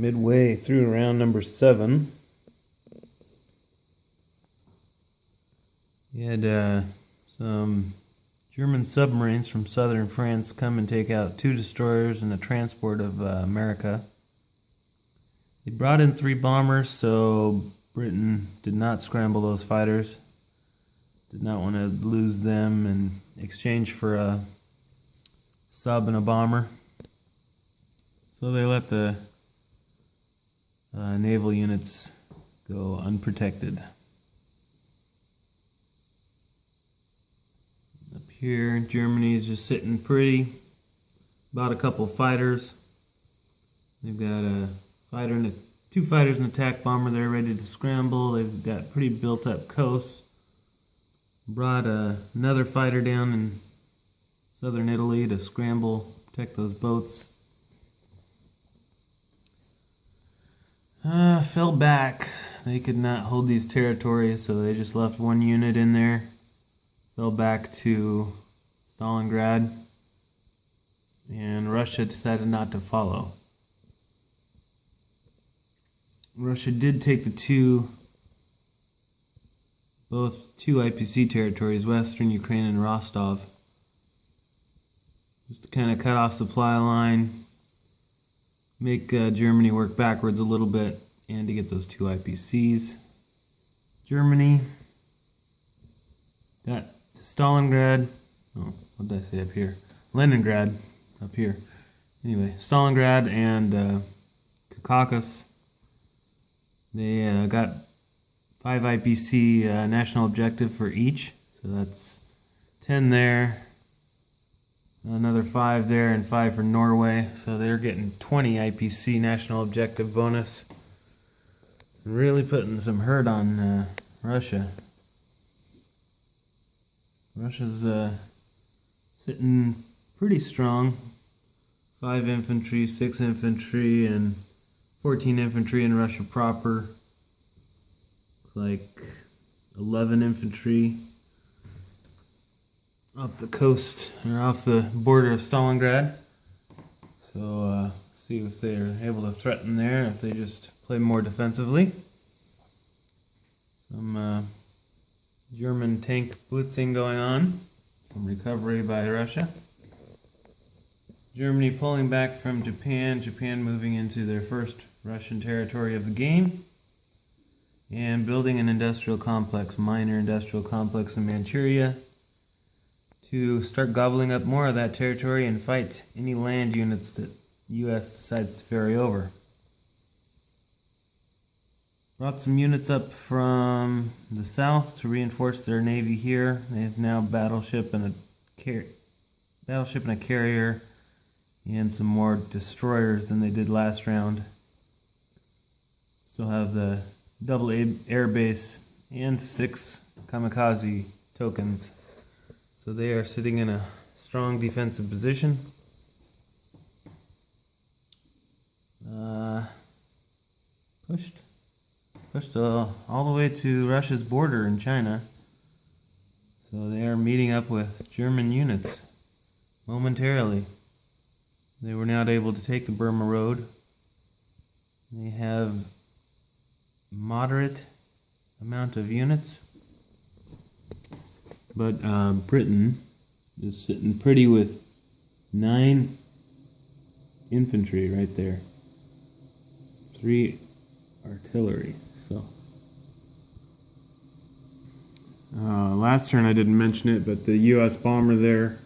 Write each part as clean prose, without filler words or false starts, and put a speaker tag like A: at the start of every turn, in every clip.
A: midway through round number 7. You had some German submarines from southern France come and take out 2 destroyers and a transport of America. They brought in 3 bombers, so Britain did not scramble those fighters. Did not want to lose them in exchange for a sub and a bomber. So they let the naval units go unprotected. Up here, Germany is just sitting pretty. About a couple fighters. They've got a fighter and 2 fighters and an attack bomber there ready to scramble. They've got pretty built up coasts. Brought another fighter down in southern Italy to scramble, protect those boats. Fell back. They could not hold these territories, so they just left 1 unit in there. Fell back to Stalingrad, and Russia decided not to follow. Russia did take both two IPC territories, Western Ukraine and Rostov, just to kind of cut off supply line, make Germany work backwards a little bit, and to get those 2 IPCs. Germany got to Stalingrad. Oh, what did I say up here? Leningrad up here. Anyway, Stalingrad and Caucasus. They got 5 IPC national objective for each, so that's 10 there, another 5 there, and 5 for Norway. So they're getting 20 IPC national objective bonus. Really putting some hurt on Russia. Russia's sitting pretty strong. 5 infantry, 6 infantry, and 14 infantry in Russia proper. Looks like 11 infantry off the coast, or off the border of Stalingrad. So see if they're able to threaten there, if they just play more defensively. Some German tank blitzing going on. Some recovery by Russia. Germany pulling back from Japan. Japan moving into their first Russian territory of the game. And building an industrial complex, minor industrial complex in Manchuria, to start gobbling up more of that territory and fight any land units that the U.S. decides to ferry over. Brought some units up from the south to reinforce their navy here. They have now battleship and a carrier, and some more destroyers than they did last round. Still have the double air base and 6 kamikaze tokens. So they are sitting in a strong defensive position. Pushed all the way to Russia's border in China. So they are meeting up with German units momentarily. They were not able to take the Burma Road. They have moderate amount of units, but Britain is sitting pretty with 9 infantry right there, 3 artillery. So last turn I didn't mention it, but the U.S. bomber there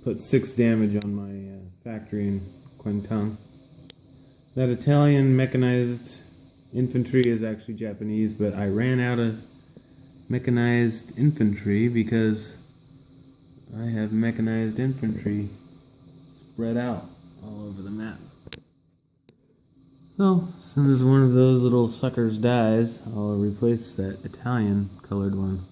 A: put 6 damage on my factory in Quentang. That Italian mechanized infantry is actually Japanese, but I ran out of mechanized infantry because I have mechanized infantry spread out all over the map. So, as soon as one of those little suckers dies, I'll replace that Italian colored one.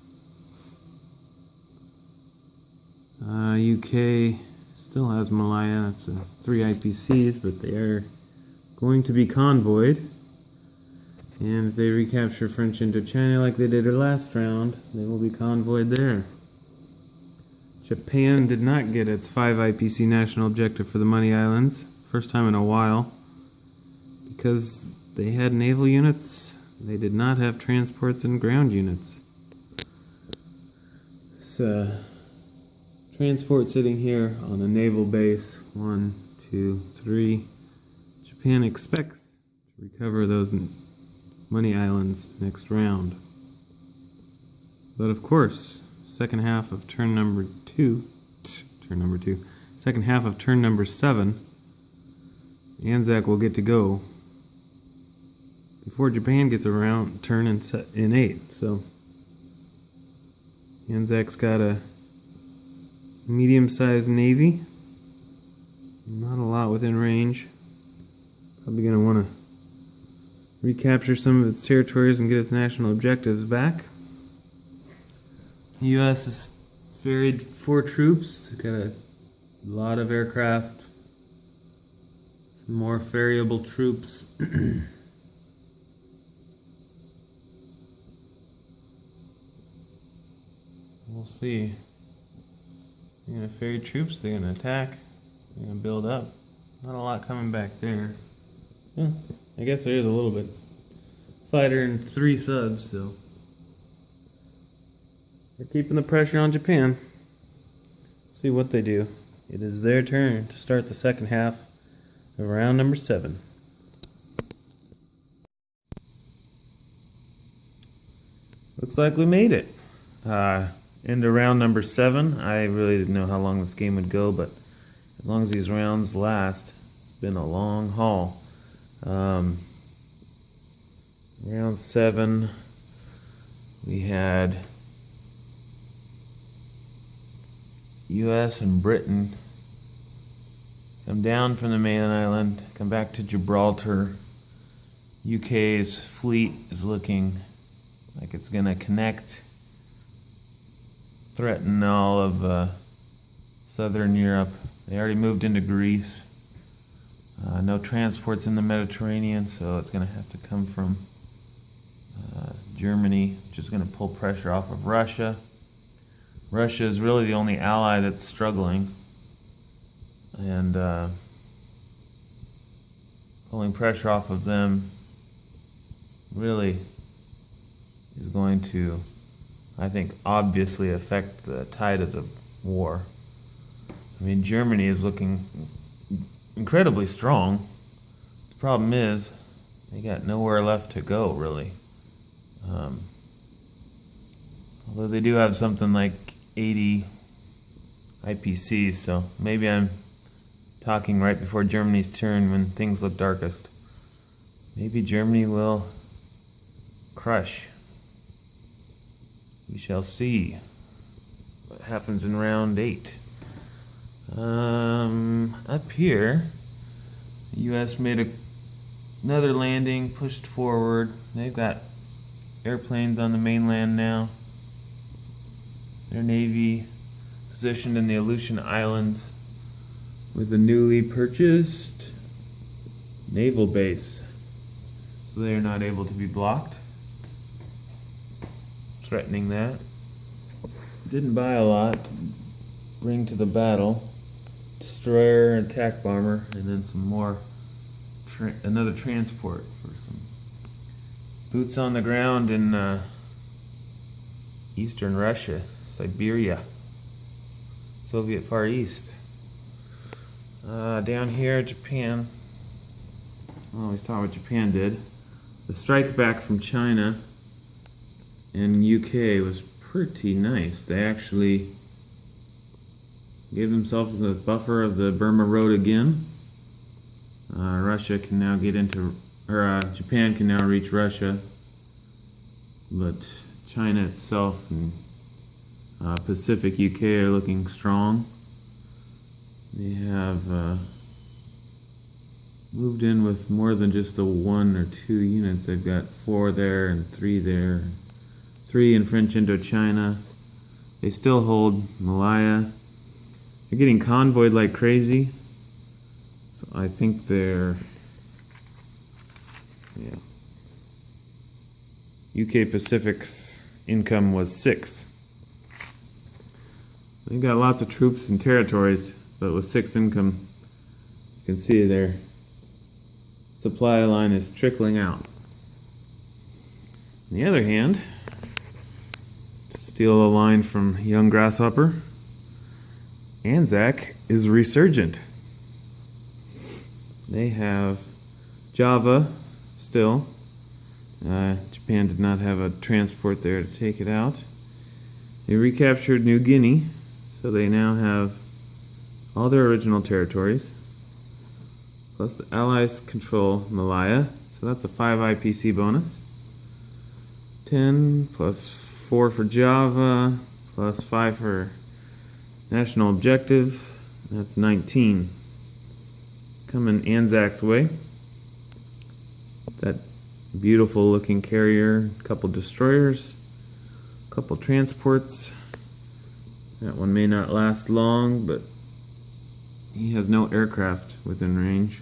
A: UK still has Malaya. It's 3 IPCs, but they are going to be convoyed. And if they recapture French Indochina like they did her last round, they will be convoyed there. Japan did not get its 5 IPC national objective for the Money Islands. First time in a while. because they had naval units, they did not have transports and ground units. So, transport sitting here on a naval base. 1, 2, 3. Japan expects to recover those money islands next round. But of course, second half of turn number 7, Anzac will get to go before Japan gets around turn in 8. So Anzac's got a medium-sized navy, not a lot within range. Probably going to want to recapture some of its territories and get its national objectives back. The U.S. has ferried 4 troops. It's got a lot of aircraft, some more ferryable troops. We'll see. They're going to ferry troops, they're going to attack, they're going to build up. Not a lot coming back there. Yeah, I guess there is a little bit. Fighter and 3 subs, so they're keeping the pressure on Japan. See what they do. It is their turn to start the second half of round number 7. Looks like we made it. Into round number 7. I really didn't know how long this game would go, but as long as these rounds last, it's been a long haul. Round 7, we had US and Britain come down from the mainland island, come back to Gibraltar. UK's fleet is looking like it's going to connect, threaten all of southern Europe. They already moved into Greece. No transports in the Mediterranean, so it's going to have to come from Germany, which is going to pull pressure off of Russia. Russia is really the only ally that's struggling, and pulling pressure off of them really is going to, I think, obviously affect the tide of the war. I mean, Germany is looking incredibly strong. The problem is they got nowhere left to go, really. Although they do have something like 80 IPCs, so maybe I'm talking right before Germany's turn when things look darkest. Maybe Germany will crush. We shall see what happens in round 8. Up here, the U.S. made another landing, pushed forward. They've got airplanes on the mainland now. Their navy positioned in the Aleutian Islands with a newly purchased naval base. So they are not able to be blocked. Threatening that. Didn't buy a lot to bring to the battle. Destroyer, attack bomber, and then some more, another transport for some boots on the ground in eastern Russia, Siberia, Soviet Far East. Down here, Japan. Well, we saw what Japan did. The strike back from China and UK was pretty nice. They actually gave themselves a buffer of the Burma Road again. Russia can now get into, or Japan can now reach Russia, but China itself and Pacific UK are looking strong. They have moved in with more than just the 1 or 2 units. They've got 4 there and 3 there, 3 in French Indochina. They still hold Malaya. They're getting convoyed like crazy. So I think they're, yeah. UK Pacific's income was 6. They got lots of troops and territories, but with 6 income, you can see they're supply line is trickling out. On the other hand, to steal a line from Young Grasshopper, Anzac is resurgent. They have Java still. Japan did not have a transport there to take it out. They recaptured New Guinea, so they now have all their original territories. Plus the Allies control Malaya, so that's a 5 IPC bonus. 10 plus 4 for Java, plus 5 for national objectives, that's 19. Coming Anzac's way. That beautiful looking carrier, a couple destroyers, a couple transports. That one may not last long, but he has no aircraft within range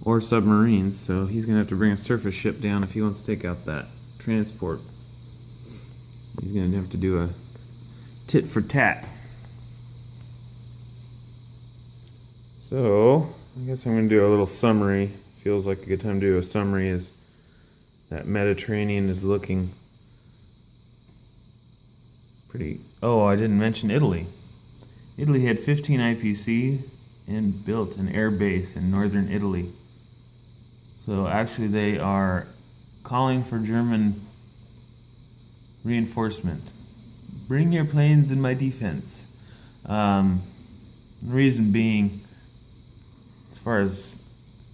A: or submarines, so he's going to have to bring a surface ship down if he wants to take out that transport. He's going to have to do a tit for tat. So, I guess I'm going to do a little summary. Feels like a good time to do a summary as that Mediterranean is looking pretty... Oh, I didn't mention Italy. Italy had 15 IPC and built an air base in northern Italy. So actually they are calling for German reinforcement. Bring your planes in my defense. The reason being, as far as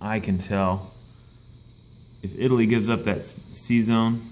A: I can tell, if Italy gives up that sea zone,